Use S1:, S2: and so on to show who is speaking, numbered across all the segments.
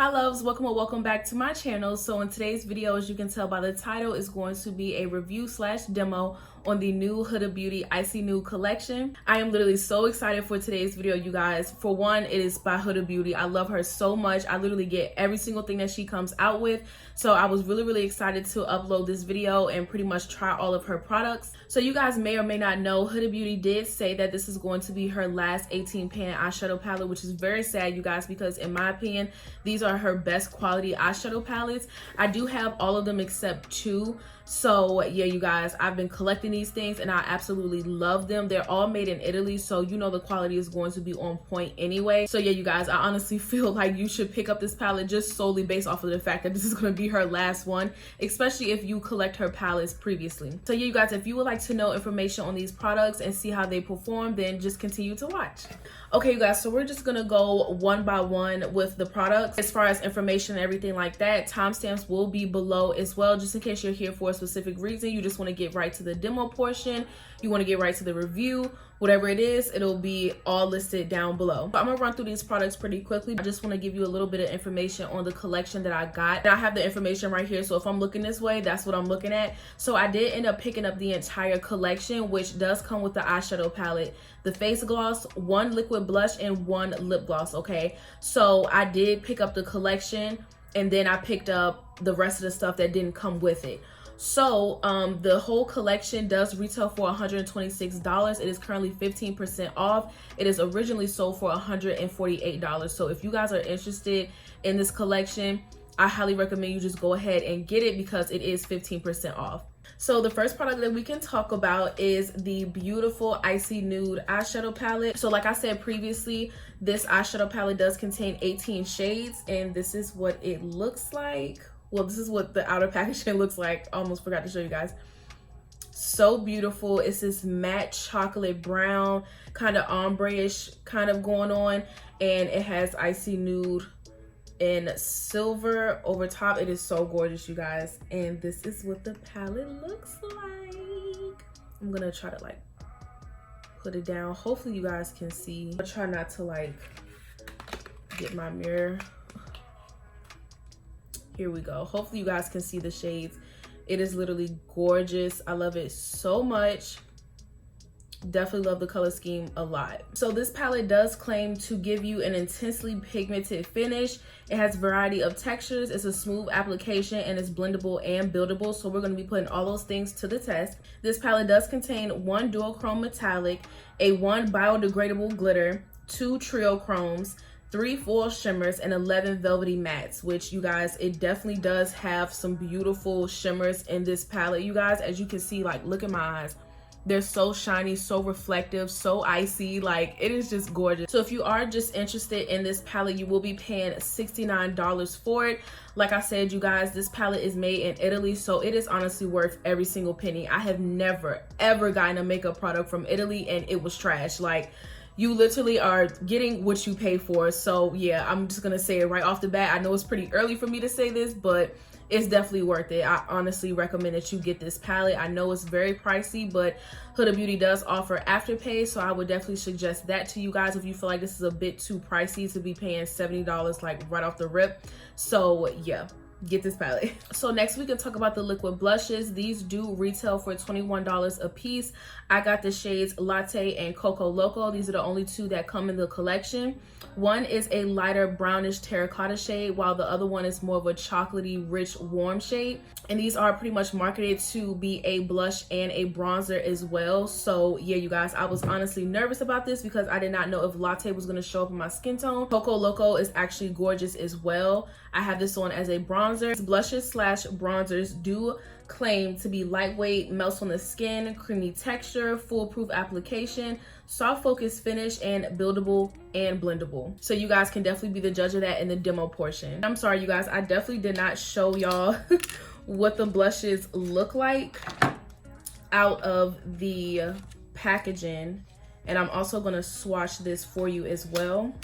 S1: Hi loves, welcome or welcome back to my channel. So in today's video, as you can tell by the title, is going to be a review slash demo on the new HudaBeauty Icy Nude collection. I am literally so excited for today's video, you guys. For one, it is by HudaBeauty. I love her so much. I literally get every single thing that she comes out with. So I was really excited to upload this video and pretty much try all of her products. So you guys may or may not know, HudaBeauty did say that this is going to be her last 18 pan eyeshadow palette, which is very sad, you guys, because in my opinion, these are her best quality eyeshadow palettes. I do have all of them except two. So yeah, you guys, I've been collecting these things and I absolutely love them. They're all made in Italy, so you know the quality is going to be on point anyway. So yeah, you guys, I honestly feel like you should pick up this palette just solely based off of the fact that this is going to be her last one, especially if you collect her palettes previously. So yeah, you guys, if you would like to know information on these products and see how they perform, then just continue to watch. Okay, you guys, so we're just gonna go one by one with the products. As far as information and everything like that, timestamps will be below as well, just in case you're here for a specific reason. You just want to get right to the demo portion, you want to get right to the review, whatever it is, it'll be all listed down below. I'm gonna run through these products pretty quickly. I just want to give you a little bit of information on the collection that I got. And I have the information right here, so if I'm looking this way, that's what I'm looking at. So I did end up picking up the entire collection, which does come with the eyeshadow palette, the face gloss, one liquid blush, and one lip gloss. Okay, so I did pick up the collection and then I picked up the rest of the stuff that didn't come with it. So the whole collection does retail for $126. It is currently 15% off. It is originally sold for $148. So if you guys are interested in this collection, I highly recommend you just go ahead and get it because it is 15% off. So the first product that we can talk about is the beautiful Icy Nude eyeshadow palette. So like I said previously, this eyeshadow palette does contain 18 shades, and this is what it looks like. Well, this is what the outer packaging looks like. Almost forgot to show you guys. So beautiful. It's this matte chocolate brown, kind of ombre-ish kind of going on, and it has Icy Nude in silver over top. It is so gorgeous, you guys, and this is what the palette looks like. I'm gonna try to like put it down. Hopefully you guys can see. I'll try not to like get my mirror. Here we go. Hopefully you guys can see the shades. It is literally gorgeous. I love it so much. Definitely love the color scheme a lot. So this palette does claim to give you an intensely pigmented finish. It has a variety of textures. It's a smooth application and it's blendable and buildable. So we're going to be putting all those things to the test. This palette does contain one duochrome metallic, a one biodegradable glitter, two trio chromes, 3 foil shimmers, and 11 velvety mattes, which you guys, it definitely does have some beautiful shimmers in this palette. You guys, as you can see, like, look at my eyes. They're so shiny, so reflective, so icy. Like, it is just gorgeous. So if you are just interested in this palette, you will be paying $69 for it. Like I said, you guys, this palette is made in Italy, so it is honestly worth every single penny. I have never, ever gotten a makeup product from Italy and it was trash. Like, you literally are getting what you pay for. So yeah, I'm just gonna say it right off the bat. I know it's pretty early for me to say this, but it's definitely worth it. I honestly recommend that you get this palette. I know it's very pricey, but HudaBeauty does offer Afterpay, so I would definitely suggest that to you guys if you feel like this is a bit too pricey to be paying $70 like right off the rip. So yeah, get this palette. So next we can talk about the liquid blushes. These do retail for $21 a piece. I got the shades Latte and Coco Loco. These are the only two that come in the collection. One is a lighter brownish terracotta shade, while the other one is more of a chocolatey rich warm shade. And these are pretty much marketed to be a blush and a bronzer as well. So yeah, you guys, I was honestly nervous about this because I did not know if Latte was going to show up in my skin tone. Coco Loco is actually gorgeous as well. I have this on as a bronzer. Blushes slash bronzers do claim to be lightweight, melts on the skin, creamy texture, foolproof application, soft focus finish, and buildable and blendable. So you guys can definitely be the judge of that in the demo portion. I'm sorry, you guys, I definitely did not show y'all what the blushes look like out of the packaging. And I'm also gonna swatch this for you as well.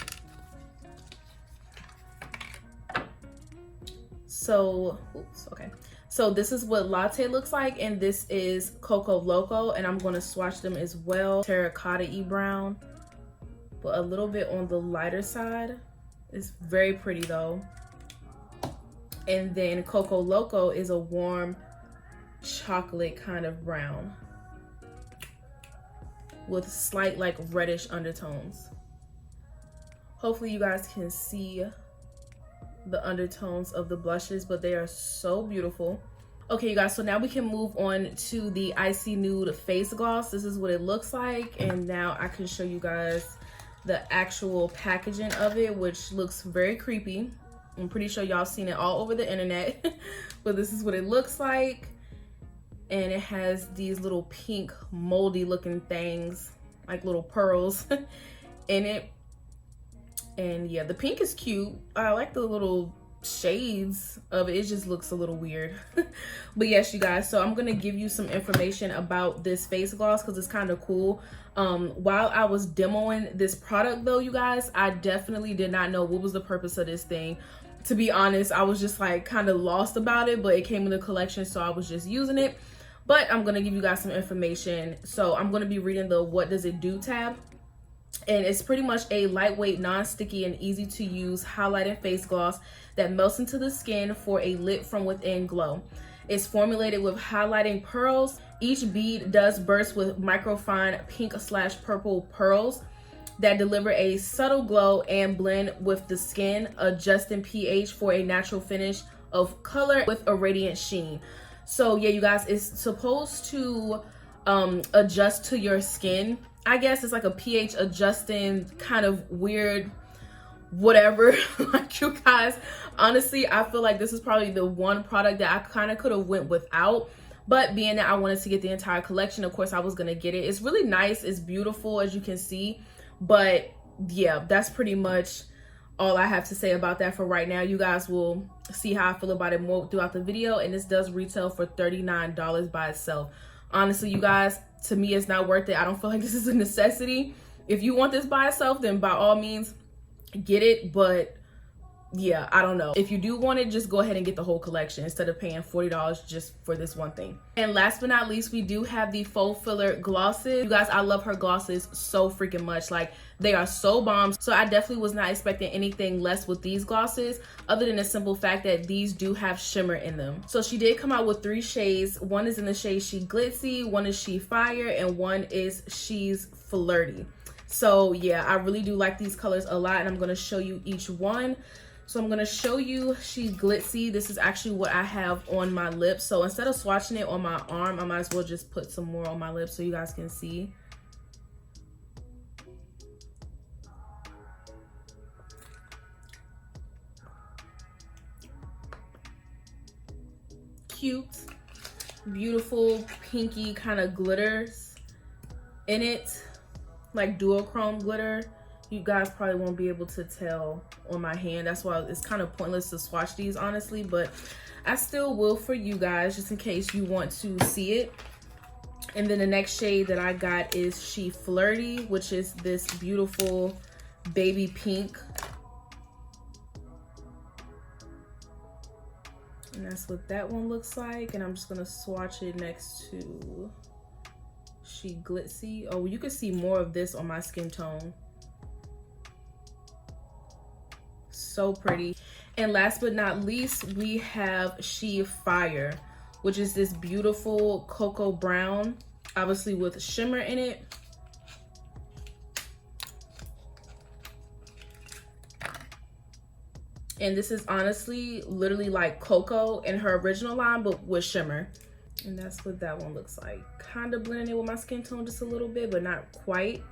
S1: So, oops, okay. So this is what Latte looks like, and this is Coco Loco, and I'm gonna swatch them as well. Terracotta-y brown, but a little bit on the lighter side. It's very pretty though. And then Coco Loco is a warm chocolate kind of brown with slight like reddish undertones. Hopefully you guys can see the undertones of the blushes, but they are so beautiful. Okay, you guys, so now we can move on to the Icy Nude face gloss. This is what it looks like, and now I can show you guys the actual packaging of it, which looks very creepy. I'm pretty sure y'all seen it all over the internet, but this is what it looks like. And it has these little pink moldy looking things, like little pearls in it. And yeah, the pink is cute. I like the little shades of it. It just looks a little weird. But yes, you guys, so I'm gonna give you some information about this face gloss because it's kind of cool. While I was demoing this product though, you guys, I definitely did not know what was the purpose of this thing. To be honest, I was just like kind of lost about it, but it came in the collection, so I was just using it. But I'm gonna give you guys some information. So I'm gonna be reading the what does it do tab. And it's pretty much a lightweight, non-sticky, and easy to use highlighting face gloss that melts into the skin for a lit from within glow. It's formulated with highlighting pearls. Each bead does burst with microfine pink/purple pearls that deliver a subtle glow and blend with the skin, adjusting pH for a natural finish of color with a radiant sheen. So yeah, you guys, it's supposed to adjust to your skin. I guess it's like a pH adjusting kind of weird whatever. Like, you guys, honestly, I feel like this is probably the one product that I kind of could have went without, but being that I wanted to get the entire collection, of course I was gonna get it. It's really nice, it's beautiful, as you can see. But yeah, that's pretty much all I have to say about that for right now. You guys will see how I feel about it more throughout the video, and this does retail for $39 by itself. Honestly, you guys, to me, it's not worth it. I don't feel like this is a necessity. If you want this by itself, then by all means, get it. But yeah, I don't know. If you do want it, just go ahead and get the whole collection instead of paying $40 just for this one thing. And last but not least, we do have the faux filler glosses. You guys, I love her glosses so freaking much. Like, they are so bomb. So I definitely was not expecting anything less with these glosses, other than the simple fact that these do have shimmer in them. So she did come out with 3 shades. One is in the shade She Glitzy, one is She Fire, and one is She's Flirty. So yeah, I really do like these colors a lot, and I'm gonna show you each one. So I'm gonna show you She Glitzy. This is actually what I have on my lips. So instead of swatching it on my arm, I might as well just put some more on my lips so you guys can see. Cute, beautiful, pinky kind of glitters in it, like duochrome glitter. You guys probably won't be able to tell on my hand. That's why it's kind of pointless to swatch these, honestly, but I still will for you guys, just in case you want to see it. And then the next shade that I got is She Flirty, which is this beautiful baby pink. And that's what that one looks like. And I'm just gonna swatch it next to She Glitzy. Oh, you can see more of this on my skin tone. So pretty. And last but not least, we have She Fire, which is this beautiful cocoa brown, obviously with shimmer in it. And this is honestly literally like cocoa in her original line, but with shimmer. And that's what that one looks like. Kind of blending it with my skin tone just a little bit, but not quite.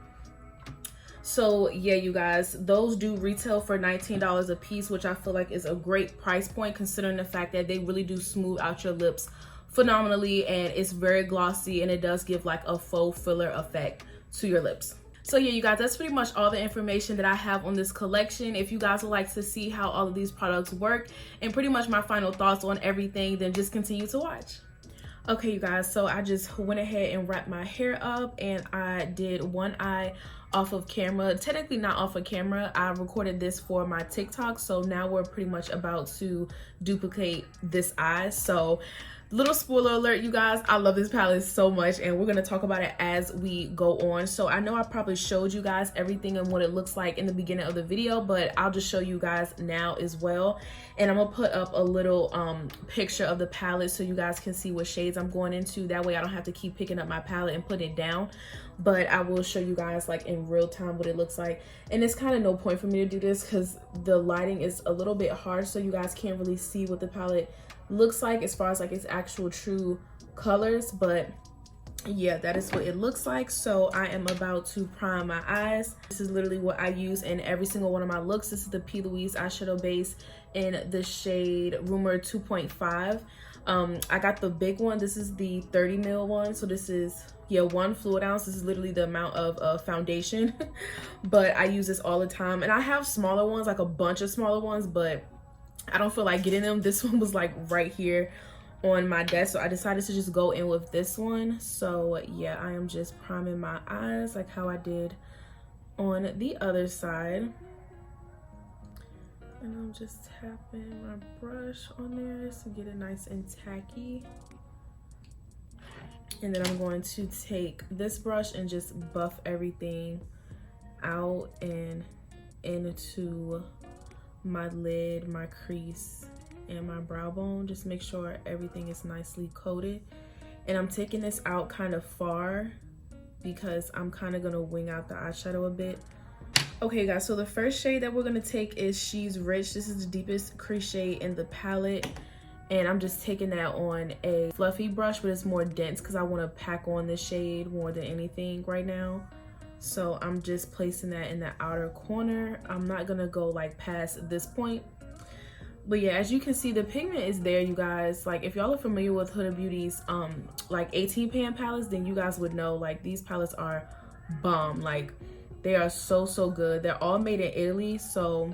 S1: So yeah, you guys, those do retail for $19 a piece, which I feel like is a great price point considering the fact that they really do smooth out your lips phenomenally, and it's very glossy, and it does give like a faux filler effect to your lips. So yeah, you guys, that's pretty much all the information that I have on this collection. If you guys would like to see how all of these products work and pretty much my final thoughts on everything, then just continue to watch. Okay, you guys, so I just went ahead and wrapped my hair up, and I did one eye off of camera. Technically not off of camera. I recorded this for my TikTok, so now we're pretty much about to duplicate this eye. So Little spoiler alert, you guys, I love this palette so much, and we're going to talk about it as we go on. So I know I probably showed you guys everything and what it looks like in the beginning of the video, but I'll just show you guys now as well. And I'm going to put up a little picture of the palette so you guys can see what shades I'm going into. That way I don't have to keep picking up my palette and putting it down. But I will show you guys like in real time what it looks like. And it's kind of no point for me to do this because the lighting is a little bit harsh, so you guys can't really see what the palette looks like as far as like its actual true colors. But yeah, that is what it looks like. So I am about to prime my eyes. This is literally what I use in every single one of my looks. This is the P. Louise eyeshadow base in the shade Rumor 2.5. I got the big one. This is the 30 ml one. So this is, yeah, 1 fluid ounce. This is literally the amount of foundation. But I use this all the time. And I have smaller ones, like a bunch of smaller ones, but I don't feel like getting them. This one was like right here on my desk, so I decided to just go in with this one. So yeah, I am just priming my eyes like how I did on the other side. And I'm just tapping my brush on there to get it nice and tacky. And then I'm going to take this brush and just buff everything out and into my lid, my crease, and my brow bone. Just make sure everything is nicely coated. And I'm taking this out kind of far because I'm kind of gonna wing out the eyeshadow a bit. Okay guys, so the first shade that we're gonna take is She's Rich. This is the deepest crease shade in the palette, and I'm just taking that on a fluffy brush, but it's more dense because I want to pack on this shade more than anything right now. So I'm just placing that in the outer corner. I'm not gonna go like past this point. But yeah, as you can see, the pigment is there, you guys. Like if y'all are familiar with Huda Beauty's like 18 pan palettes, then you guys would know like these palettes are bomb. Like they are so good. They're all made in Italy, so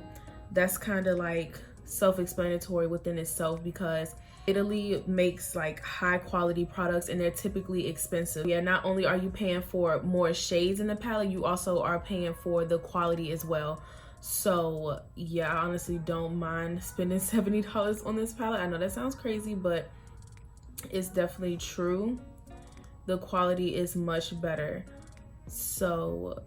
S1: that's kind of like self-explanatory within itself because Italy makes like high quality products and they're typically expensive. Yeah, not only are you paying for more shades in the palette, you also are paying for the quality as well. So yeah, I honestly don't mind spending $70 on this palette. I know that sounds crazy, but it's definitely true. The quality is much better. So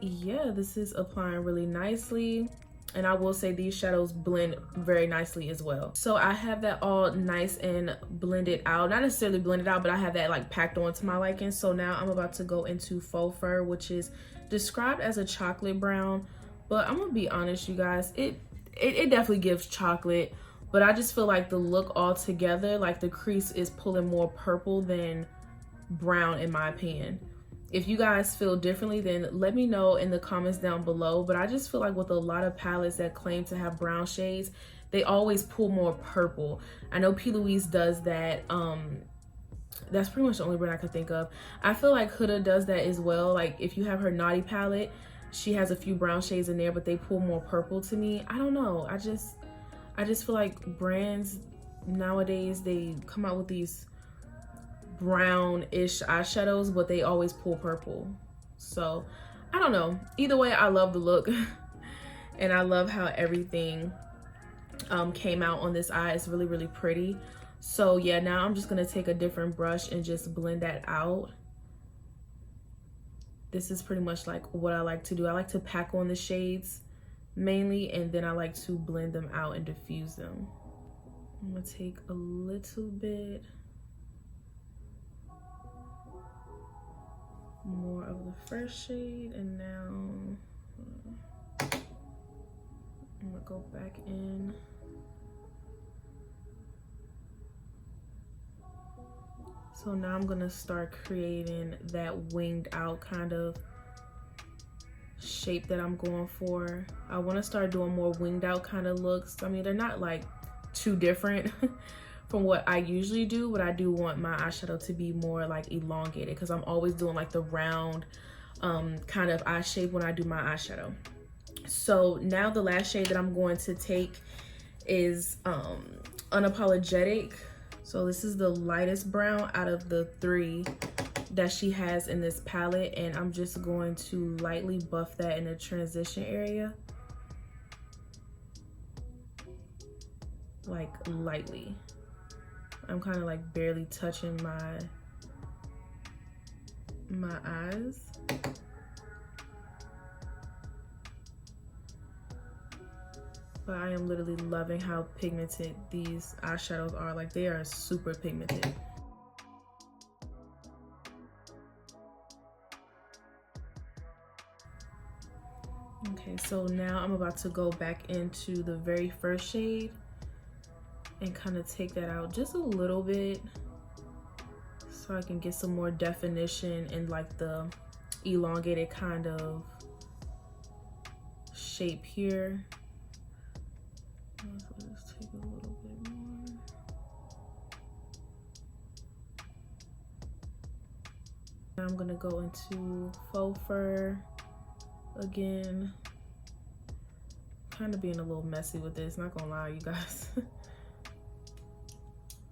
S1: yeah, this is applying really nicely. And I will say these shadows blend very nicely as well. So I have that all nice and blended out. Not necessarily blended out, but I have that like packed onto my liking. So now I'm about to go into Faux Fur, which is described as a chocolate brown. But I'm gonna be honest, you guys, it definitely gives chocolate. But I just feel like the look all together, like the crease is pulling more purple than brown in my opinion. If you guys feel differently, then let me know in the comments down below. But I just feel like with a lot of palettes that claim to have brown shades, they always pull more purple. I know P. Louise does that. That's pretty much the only brand I could think of. I feel like Huda does that as well. Like if you have her Naughty palette, she has a few brown shades in there, but they pull more purple to me. I don't know. I just feel like brands nowadays, they come out with these brown-ish eyeshadows, but they always pull purple. So I don't know. Either way, I love the look and I love how everything came out on this eye. It's really pretty. So yeah, now I'm just gonna take a different brush and just blend that out. This is pretty much like what I like to do. I like to pack on the shades mainly, and then I like to blend them out and diffuse them. I'm gonna take a little bit more of the first shade, and now I'm gonna go back in. So now I'm gonna start creating that winged out kind of shape that I'm going for. I want to start doing more winged out kind of looks. I mean, they're not like too different from what I usually do, but I do want my eyeshadow to be more like elongated because I'm always doing like the round kind of eye shape when I do my eyeshadow. So now the last shade that I'm going to take is Unapologetic. So this is the lightest brown out of the 3 that she has in this palette, and I'm just going to lightly buff that in the transition area. Like lightly. I'm kind of like barely touching my eyes. But I am literally loving how pigmented these eyeshadows are. Like, they are super pigmented. Okay, so now I'm about to go back into the very first shade and kind of take that out just a little bit so I can get some more definition in like the elongated kind of shape here. Let's take a little bit more. Now I'm gonna go into faux fur again. Kind of being a little messy with this, not gonna lie, you guys.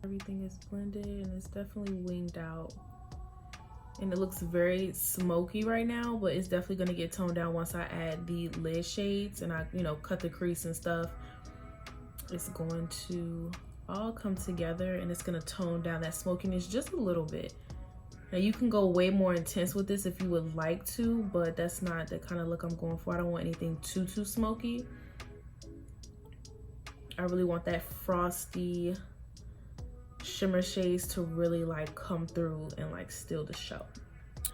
S1: Everything is blended and it's definitely winged out. And it looks very smoky right now, but it's definitely gonna get toned down once I add the lid shades and I, you know, cut the crease and stuff. It's going to all come together and it's gonna tone down that smokiness just a little bit. Now you can go way more intense with this if you would like to, but that's not the kind of look I'm going for. I don't want anything too smoky. I really want that frosty shimmer shades to really like come through and like steal the show.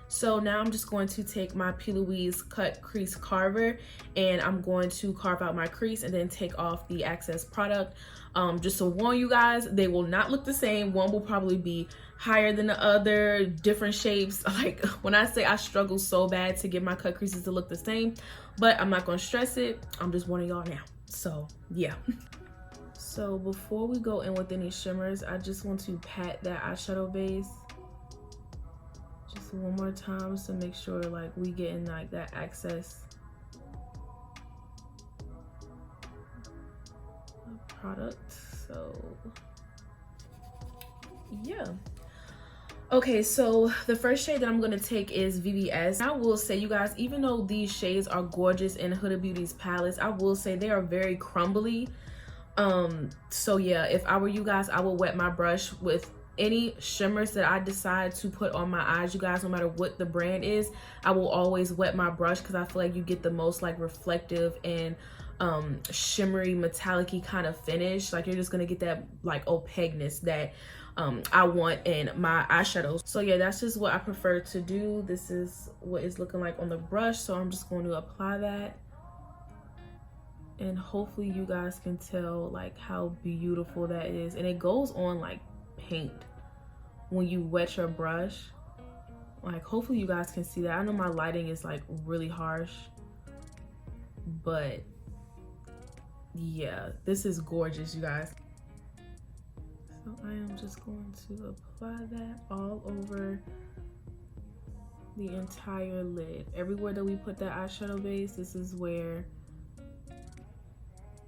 S1: So now I'm just going to take my P. Louise cut crease carver and I'm going to carve out my crease and then take off the excess product. Just to warn you guys, they will not look the same. One will probably be higher than the other, different shapes. Like, when I say I struggle so bad to get my cut creases to look the same, but I'm not gonna stress it. I'm just warning y'all now. So yeah. So before we go in with any shimmers, I just want to pat that eyeshadow base just one more time to make sure like we getting like that excess product. So yeah. Okay, so the first shade that I'm gonna take is VVS. I will say, you guys, even though these shades are gorgeous in Huda Beauty's palettes, I will say they are very crumbly. So yeah, if I were you guys, I would wet my brush with any shimmers that I decide to put on my eyes. You guys, no matter what the brand is, I will always wet my brush because I feel like you get the most like reflective and shimmery metallic-y kind of finish. Like, you're just gonna get that like opaqueness that I want in my eyeshadows. So yeah, that's just what I prefer to do. This is what it's looking like on the brush, so I'm just going to apply that. And hopefully you guys can tell like how beautiful that is. And it goes on like paint when you wet your brush. Like, hopefully you guys can see that. I know my lighting is like really harsh, but yeah, this is gorgeous, you guys. So I am just going to apply that all over the entire lid. Everywhere that we put that eyeshadow base, this is where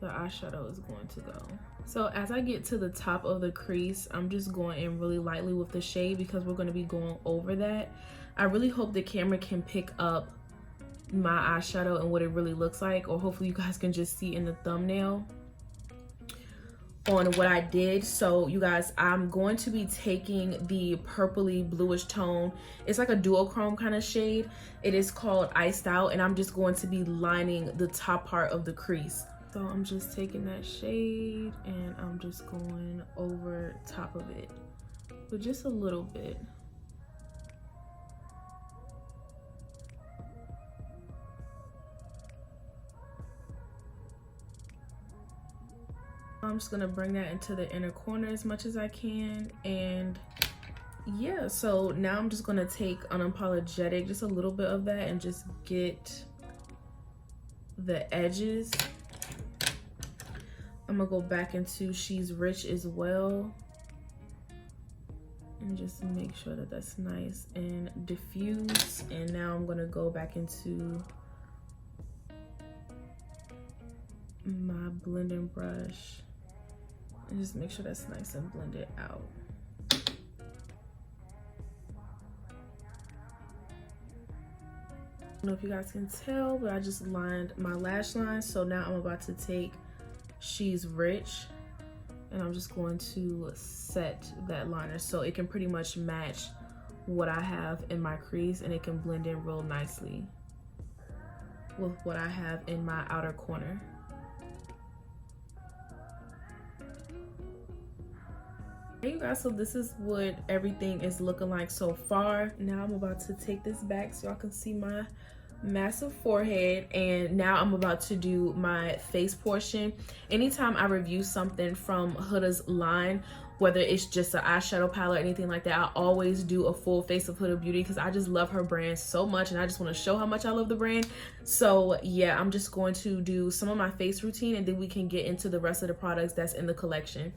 S1: the eyeshadow is going to go. So as I get to the top of the crease, I'm just going in really lightly with the shade because we're going to be going over that. I really hope the camera can pick up my eyeshadow and what it really looks like, or hopefully you guys can just see in the thumbnail on what I did. So you guys, I'm going to be taking the purpley bluish tone. It's like a duochrome kind of shade. It is called Iced Out, and I'm just going to be lining the top part of the crease. So I'm just taking that shade and I'm just going over top of it, but just a little bit. I'm just gonna bring that into the inner corner as much as I can. And yeah, so now I'm just gonna take Unapologetic, just a little bit of that, and just get the edges. I'm gonna go back into She's Rich as well and just make sure that that's nice and diffuse. And now I'm gonna go back into my blending brush and just make sure that's nice and blended out. I don't know if you guys can tell, but I just lined my lash line. So now I'm about to take She's Rich And I'm just going to set that liner so it can pretty much match what I have in my crease, and it can blend in real nicely with what I have in my outer corner. Hey you guys, so this is what everything is looking like so far. Now I'm about to take this back so y'all can see my massive forehead, and now I'm about to do my face portion. Anytime I review something from Huda's line, whether it's just an eyeshadow palette or anything like that, I always do a full face of Huda Beauty because I just love her brand so much, and I just want to show how much I love the brand. So yeah, I'm just going to do some of my face routine, and then we can get into the rest of the products that's in the collection.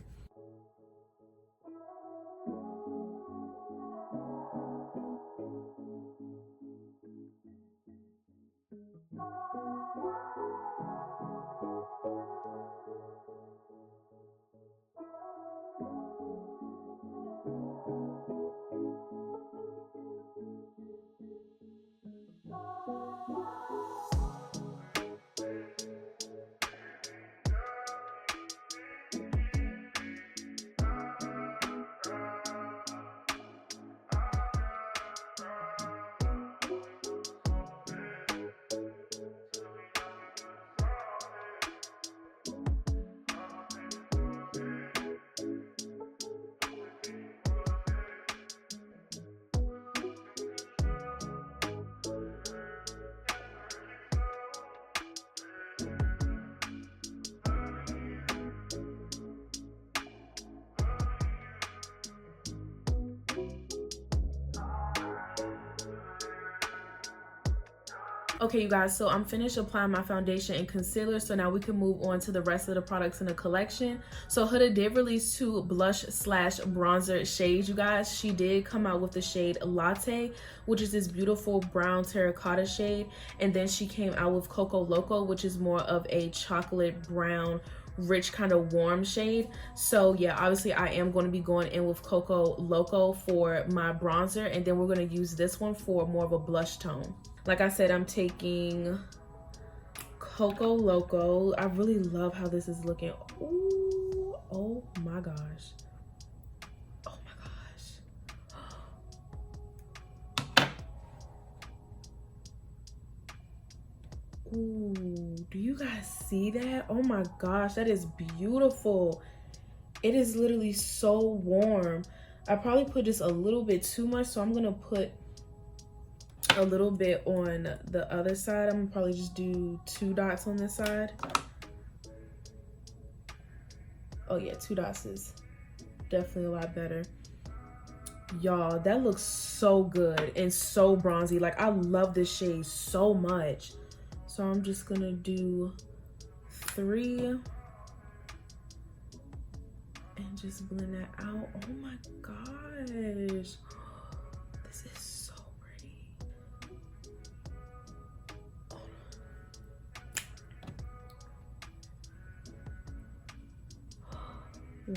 S1: Okay you guys, so I'm finished applying my foundation and concealer, so now we can move on to the rest of the products in the collection. So Huda did release 2 blush slash bronzer shades, you guys. She did come out with the shade Latte, which is this beautiful brown terracotta shade, and then she came out with Coco Loco, which is more of a chocolate brown rich kind of warm shade. So yeah, obviously I am going to be going in with Coco Loco for my bronzer, and then we're going to use this one for more of a blush tone. Like I said, I'm taking Coco Loco. I really love how this is looking. Ooh, oh my gosh. Oh my gosh. Ooh, do you guys see that? Oh my gosh, that is beautiful. It is literally so warm. I probably put just a little bit too much, so I'm gonna put a little bit on the other side. I'm gonna probably just do 2 dots on this side. Oh yeah, 2 dots is definitely a lot better. Y'all, that looks so good and so bronzy. Like, I love this shade so much. So I'm just gonna do 3 and just blend that out. Oh my gosh, this is so pretty.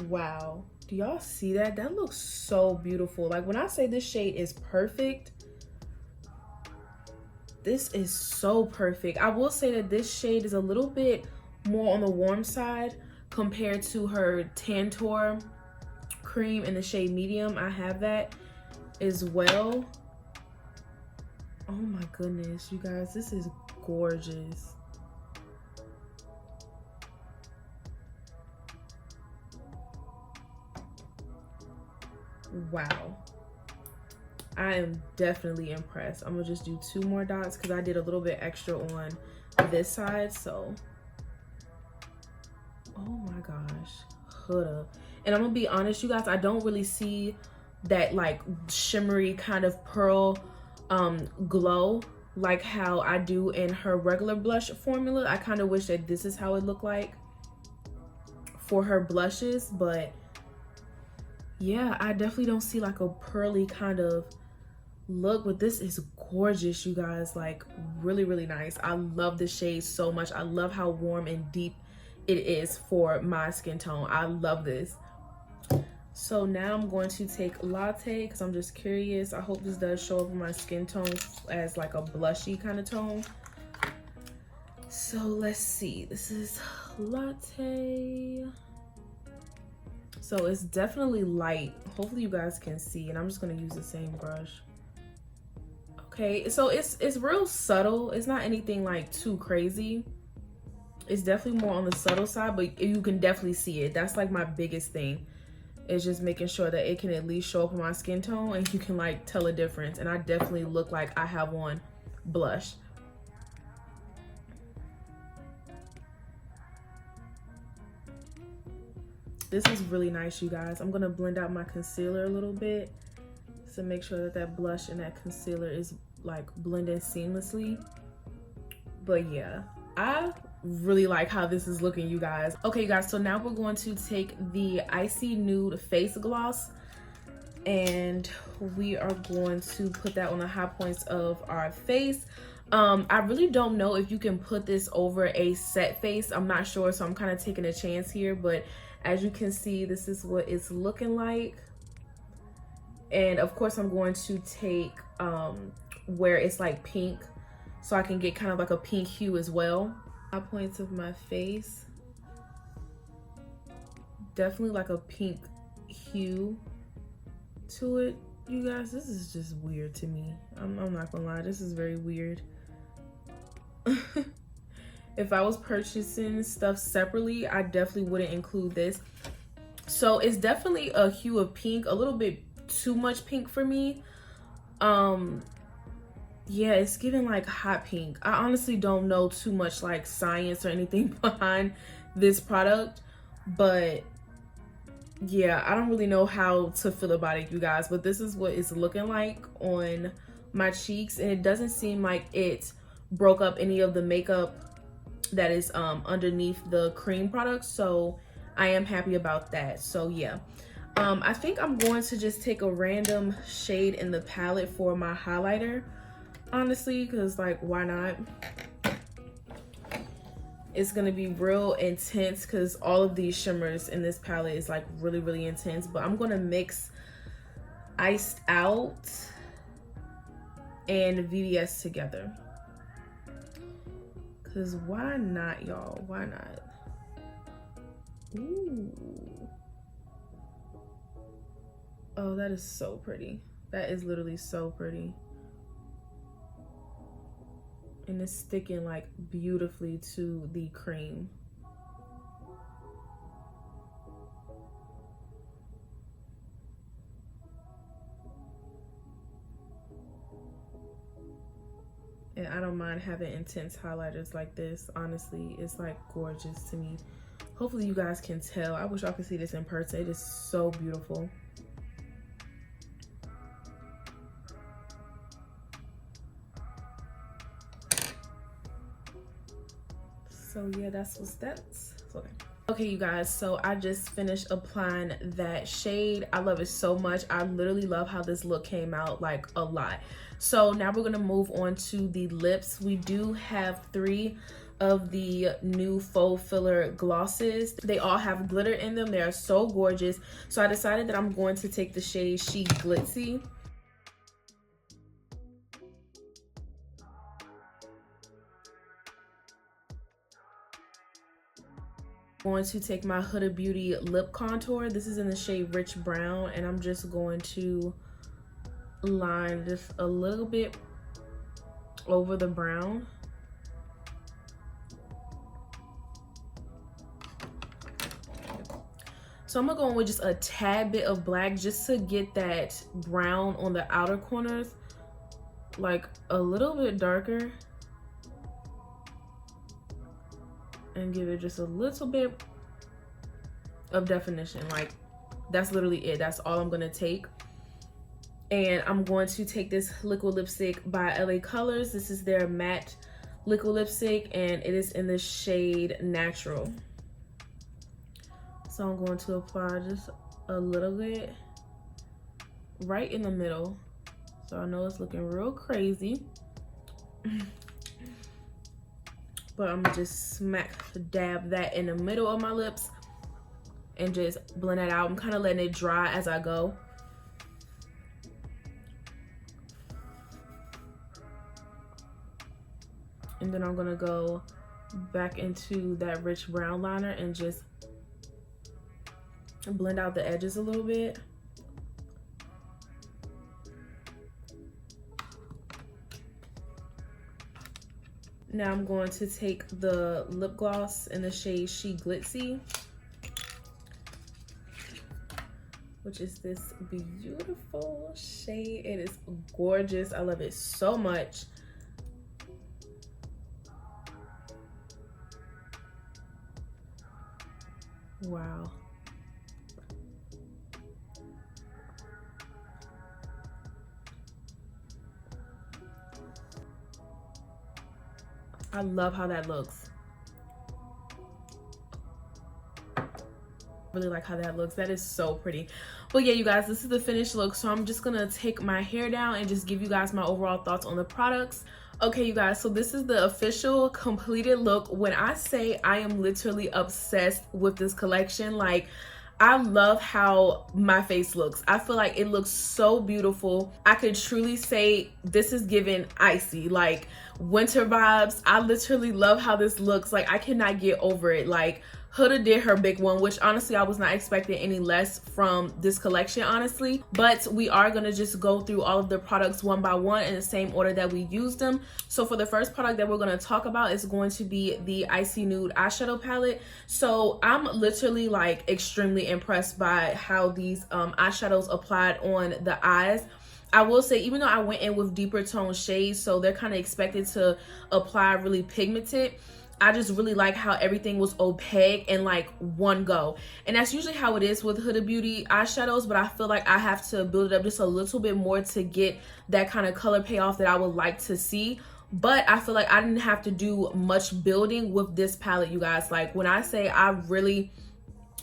S1: Wow, do y'all see that? That looks so beautiful. Like, when I say this shade is perfect, this is so perfect. I will say that this shade is a little bit more on the warm side compared to her Tantour cream in the shade medium. I have that as well. Oh my goodness, you guys, this is gorgeous. Wow, I am definitely impressed. I'm gonna just do 2 more dots because I did a little bit extra on this side. So oh my gosh, Huda. And I'm gonna be honest, you guys, I don't really see that like shimmery kind of pearl glow like how I do in her regular blush formula. I kind of wish that this is how it looked like for her blushes, but yeah, I definitely don't see like a pearly kind of look, but this is gorgeous, you guys. Like, really, really nice. I love the shade so much. I love how warm and deep it is for my skin tone. I love this. So now I'm going to take Latte because I'm just curious. I hope this does show up in my skin tone as like a blushy kind of tone. So let's see. This is Latte. So it's definitely light. Hopefully you guys can see, and I'm just gonna use the same brush. Okay, so it's real subtle. It's not anything like too crazy. It's definitely more on the subtle side, but you can definitely see it. That's like my biggest thing, is just making sure that it can at least show up on my skin tone and you can like tell a difference. And I definitely look like I have on blush. This is really nice, you guys. I'm gonna blend out my concealer a little bit to make sure that that blush and that concealer is like blending seamlessly. But yeah, I really like how this is looking, you guys. Okay, you guys, so now we're going to take the Icy Nude face gloss and we are going to put that on the high points of our face. I really don't know if you can put this over a set face. I'm not sure, so I'm kind of taking a chance here, but as you can see, this is what it's looking like. And of course I'm going to take where it's like pink, so I can get kind of like a pink hue as well. High points of my face, definitely like a pink hue to it. You guys, this is just weird to me. I'm not gonna lie, this is very weird. If I was purchasing stuff separately, I definitely wouldn't include this. So it's definitely a hue of pink, a little bit too much pink for me. Yeah, it's giving like hot pink. I honestly don't know too much like science or anything behind this product, but yeah, I don't really know how to feel about it, you guys, but this is what it's looking like on my cheeks, and it doesn't seem like it broke up any of the makeup that is underneath the cream product, so I am happy about that. So yeah, I think I'm going to just take a random shade in the palette for my highlighter, honestly, because like, why not? It's gonna be real intense because all of these shimmers in this palette is like really intense, but I'm gonna mix Iced Out and VVS together, because why not, y'all? Why not? Ooh. Oh, that is so pretty. That is literally so pretty. And it's sticking like beautifully to the cream. And I don't mind having intense highlighters like this. Honestly, it's like gorgeous to me. Hopefully you guys can tell. I wish y'all could see this in person. It is so beautiful. So yeah, that's what's that's okay. Okay, you guys, so I just finished applying that shade. I love it so much. I literally love how this look came out, like a lot. So now we're gonna move on to the lips. We do have 3 of the new faux filler glosses. They all have glitter in them. They are so gorgeous. So I decided that I'm going to take the shade Chic Glitzy. Going to take my Huda Beauty lip contour. This is in the shade Rich Brown, and I'm just going to line just a little bit over the brown. So I'm gonna go in with just a tad bit of black just to get that brown on the outer corners, like a little bit darker, and give it just a little bit of definition. Like, that's literally it. That's all I'm gonna take. And I'm going to take this liquid lipstick by LA Colors. This is their matte liquid lipstick, and it is in the shade Natural. So I'm going to apply just a little bit right in the middle. So I know it's looking real crazy, but I'm gonna just smack dab that in the middle of my lips and just blend that out. I'm kind of letting it dry as I go. And then I'm gonna go back into that rich brown liner and just and blend out the edges a little bit. Now I'm going to take the lip gloss in the shade She Glitzy, which is this beautiful shade. It is gorgeous. I love it so much. Wow. I love how that looks. Really like how that looks. That is so pretty. But yeah, you guys, this is the finished look. So I'm just gonna take my hair down and just give you guys my overall thoughts on the products. Okay, you guys, so this is the official completed look. When I say I am literally obsessed with this collection, like, I love how my face looks. I feel like it looks so beautiful. I could truly say this is giving icy, like winter vibes. I literally love how this looks. Like, I cannot get over it. Like, Huda did her big one, which honestly I was not expecting any less from this collection, honestly. But we are gonna just go through all of the products one by one in the same order that we used them. So for the first product that we're gonna talk about is going to be the Icy Nude eyeshadow palette. So I'm literally like extremely impressed by how these eyeshadows applied on the eyes. I will say, even though I went in with deeper tone shades, so they're kind of expected to apply really pigmented, I just really like how everything was opaque and like one go. And that's usually how it is with Huda Beauty eyeshadows, but I feel like I have to build it up just a little bit more to get that kind of color payoff that I would like to see. But I feel like I didn't have to do much building with this palette, you guys. Like, when I say I really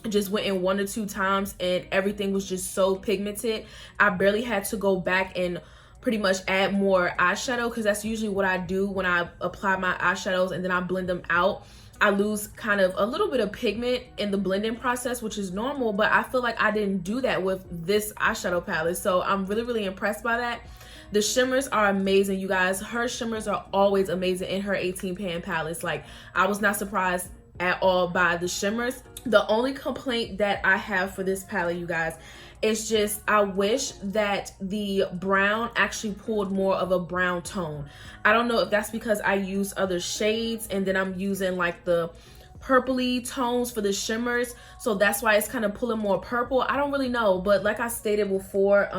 S1: just went in 1 or 2 times and everything was just so pigmented, I barely had to go back and pretty much add more eyeshadow, because that's usually what I do when I apply my eyeshadows and then I blend them out. I lose kind of a little bit of pigment in the blending process, which is normal, but I feel like I didn't do that with this eyeshadow palette. So I'm really impressed by that. The shimmers are amazing, you guys. Her shimmers are always amazing in her 18 pan palettes. Like, I was not surprised at all by the shimmers. The only complaint that I have for this palette, you guys, it's just I wish that the brown actually pulled more of a brown tone. I don't know if that's because I use other shades and then I'm using like the purpley tones for the shimmers, so that's why it's kind of pulling more purple. I don't really know, but like I stated before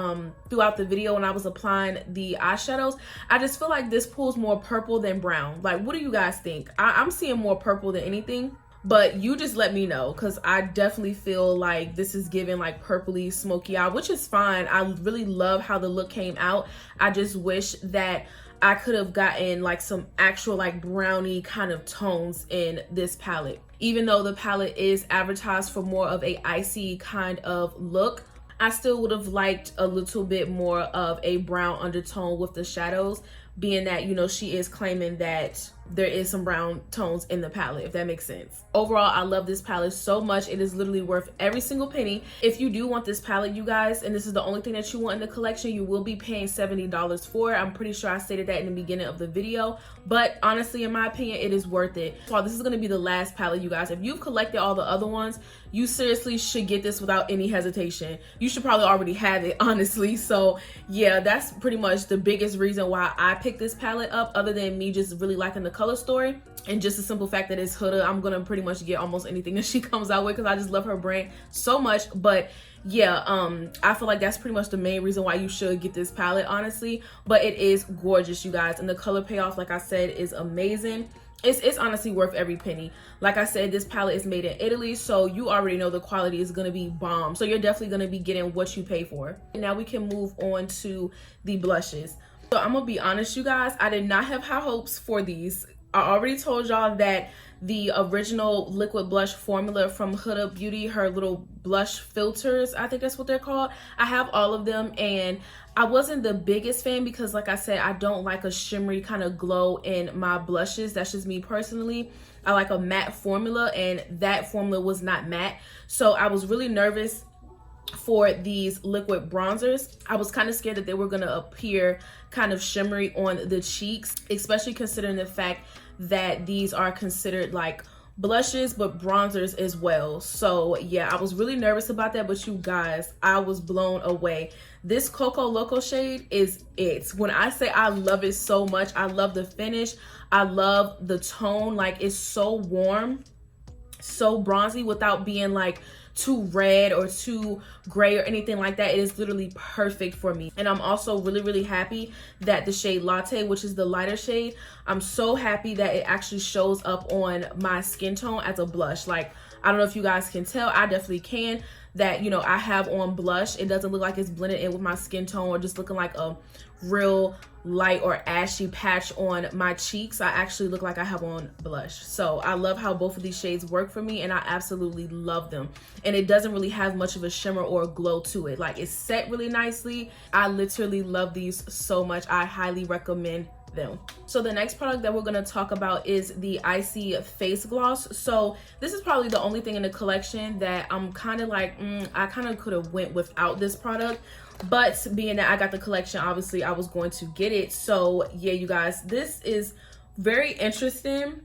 S1: throughout the video when I was applying the eyeshadows, I just feel like this pulls more purple than brown. Like, what do you guys think? I'm seeing more purple than anything. But you just let me know, because I definitely feel like this is giving like purpley smoky eye, which is fine. I really love how the look came out. I just wish that I could have gotten like some actual like brownie kind of tones in this palette. Even though the palette is advertised for more of a icy kind of look, I still would have liked a little bit more of a brown undertone with the shadows, being that, you know, she is claiming that there is some brown tones in the palette, if that makes sense. Overall, I love this palette so much. It is literally worth every single penny. If you do want this palette, you guys, and this is the only thing that you want in the collection, you will be paying $70 for it. I'm pretty sure I stated that in the beginning of the video, but honestly, in my opinion, it is worth it. So this is gonna be the last palette, you guys. If you've collected all the other ones, you seriously should get this without any hesitation. You should probably already have it, honestly. So yeah, that's pretty much the biggest reason why I picked this palette up, other than me just really liking the color story and just the simple fact that it's Huda. I'm gonna pretty much get almost anything that she comes out with because I just love her brand so much. But yeah, I feel like that's pretty much the main reason why you should get this palette, honestly. But it is gorgeous, you guys, and the color payoff, like I said, is amazing. It's honestly worth every penny. Like I said, this palette is made in Italy, so you already know the quality is gonna be bomb. So you're definitely gonna be getting what you pay for. And now we can move on to the blushes. So I'm gonna be honest, you guys, I did not have high hopes for these. I already told y'all that the original liquid blush formula from Huda Beauty, her little blush filters, I think that's what they're called, I have all of them, and I wasn't the biggest fan because, like I said, I don't like a shimmery kind of glow in my blushes. That's just me personally. I like a matte formula, and that formula was not matte. So I was really nervous for these liquid bronzers. I was kind of scared that they were going to appear kind of shimmery on the cheeks, especially considering the fact that these are considered like blushes but bronzers as well. So yeah, I was really nervous about that, but you guys, I was blown away. This Coco Loco shade is it. When I say I love it so much, I love the finish, I love the tone. Like, it's so warm, so bronzy without being like too red or too gray or anything like that. It is literally perfect for me. And I'm also really happy that the shade Latte, which is the lighter shade, I'm so happy that it actually shows up on my skin tone as a blush. Like, I don't know if you guys can tell, I definitely can, that, you know, I have on blush. It doesn't look like it's blended in with my skin tone or just looking like a real light or ashy patch on my cheeks. I actually look like I have on blush. So I love how both of these shades work for me, and I absolutely love them. And it doesn't really have much of a shimmer or a glow to it. Like, it's set really nicely. I literally love these so much. I highly recommend them. So the next product that we're going to talk about is the Icy Face Gloss. So this is probably the only thing in the collection that I'm kind of like, I kind of could have went without this product. But being that I got the collection, obviously I was going to get it. So yeah, you guys, this is very interesting.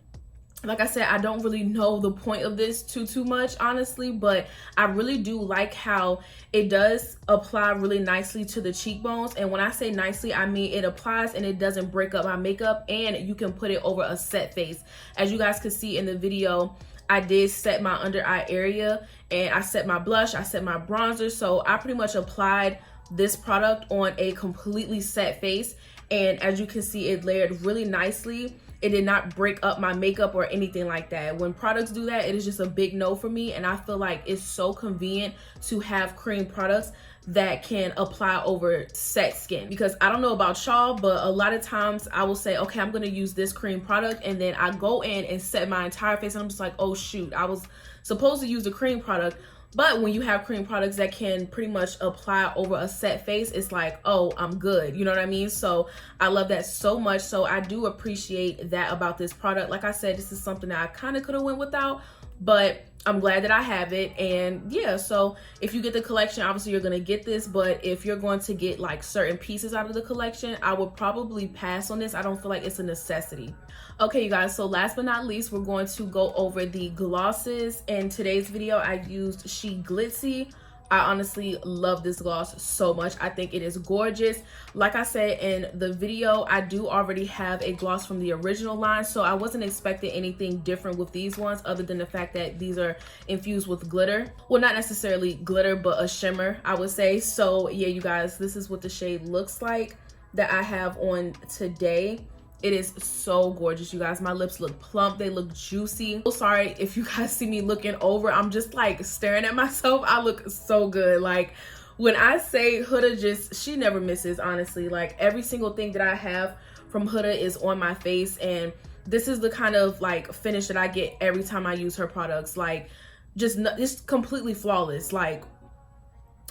S1: Like I said, I don't really know the point of this too much, honestly, but I really do like how it does apply really nicely to the cheekbones. And when I say nicely, I mean it applies and it doesn't break up my makeup, and you can put it over a set face. As you guys can see in the video, I did set my under eye area, and I set my blush, I set my bronzer. So I pretty much applied this product on a completely set face, and as you can see, it layered really nicely. It did not break up my makeup or anything like that. When products do that, it is just a big no for me, and I feel like it's so convenient to have cream products that can apply over set skin. Because I don't know about y'all, but a lot of times I will say, okay, I'm gonna use this cream product, and then I go in and set my entire face, and I'm just like, oh shoot, I was supposed to use the cream product. But when you have cream products that can pretty much apply over a set face, it's like, oh, I'm good. You know what I mean? So I love that so much. So I do appreciate that about this product. Like I said, this is something that I kind of could have went without, but I'm glad that I have it. And yeah, so if you get the collection, obviously you're going to get this, but if you're going to get like certain pieces out of the collection, I would probably pass on this. I don't feel like it's a necessity. Okay, you guys, so last but not least, we're going to go over the glosses. In today's video, I used She Glitzy. I honestly love this gloss so much. I think it is gorgeous. Like I said in the video, I do already have a gloss from the original line, so I wasn't expecting anything different with these ones other than the fact that these are infused with glitter. Well, not necessarily glitter, but a shimmer, I would say. So yeah, you guys, this is what the shade looks like that I have on today. It is so gorgeous, you guys. My lips look plump, they look juicy. So sorry if you guys see me looking over, I'm just like staring at myself. I look so good. Like, when I say Huda, she never misses, honestly. Like, every single thing that I have from Huda is on my face, and this is the kind of like finish that I get every time I use her products. Like, just completely flawless. Like,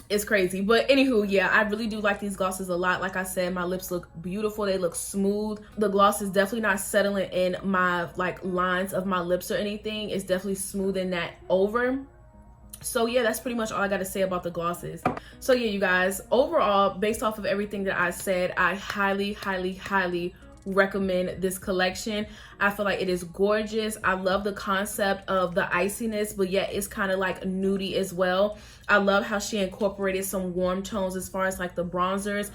S1: it's crazy. But anywho, yeah, I really do like these glosses a lot. Like I said, my lips look beautiful, they look smooth. The gloss is definitely not settling in my like lines of my lips or anything. It's definitely smoothing that over. So yeah, that's pretty much all I got to say about the glosses. So yeah, you guys, overall, based off of everything that I said, I highly recommend this collection. I feel like it is gorgeous. I love the concept of the iciness, but yet it's kind of like nudie as well. I love how she incorporated some warm tones as far as like the bronzers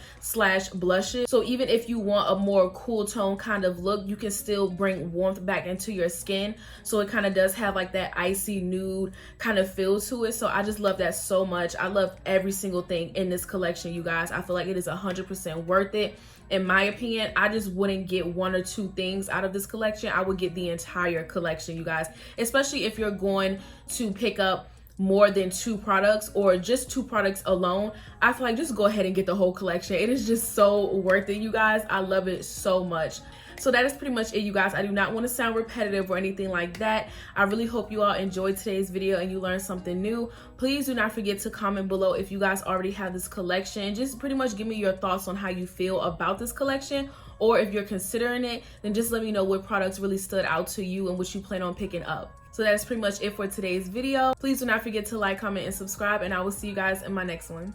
S1: / blushes. So even if you want a more cool tone kind of look, you can still bring warmth back into your skin. So it kind of does have like that icy nude kind of feel to it. So I just love that so much. I love every single thing in this collection, you guys. I feel like it is 100% worth it. In my opinion, I just wouldn't get one or two things out of this collection. I would get the entire collection, you guys, especially if you're going to pick up more than 2 products or just 2 products alone. I feel like just go ahead and get the whole collection. It is just so worth it, you guys. I love it so much. So that is pretty much it, you guys. I do not want to sound repetitive or anything like that. I really hope you all enjoyed today's video and you learned something new. Please do not forget to comment below if you guys already have this collection. Just pretty much give me your thoughts on how you feel about this collection, or if you're considering it, then just let me know what products really stood out to you and what you plan on picking up. So that is pretty much it for today's video. Please do not forget to like, comment, and subscribe, and I will see you guys in my next one.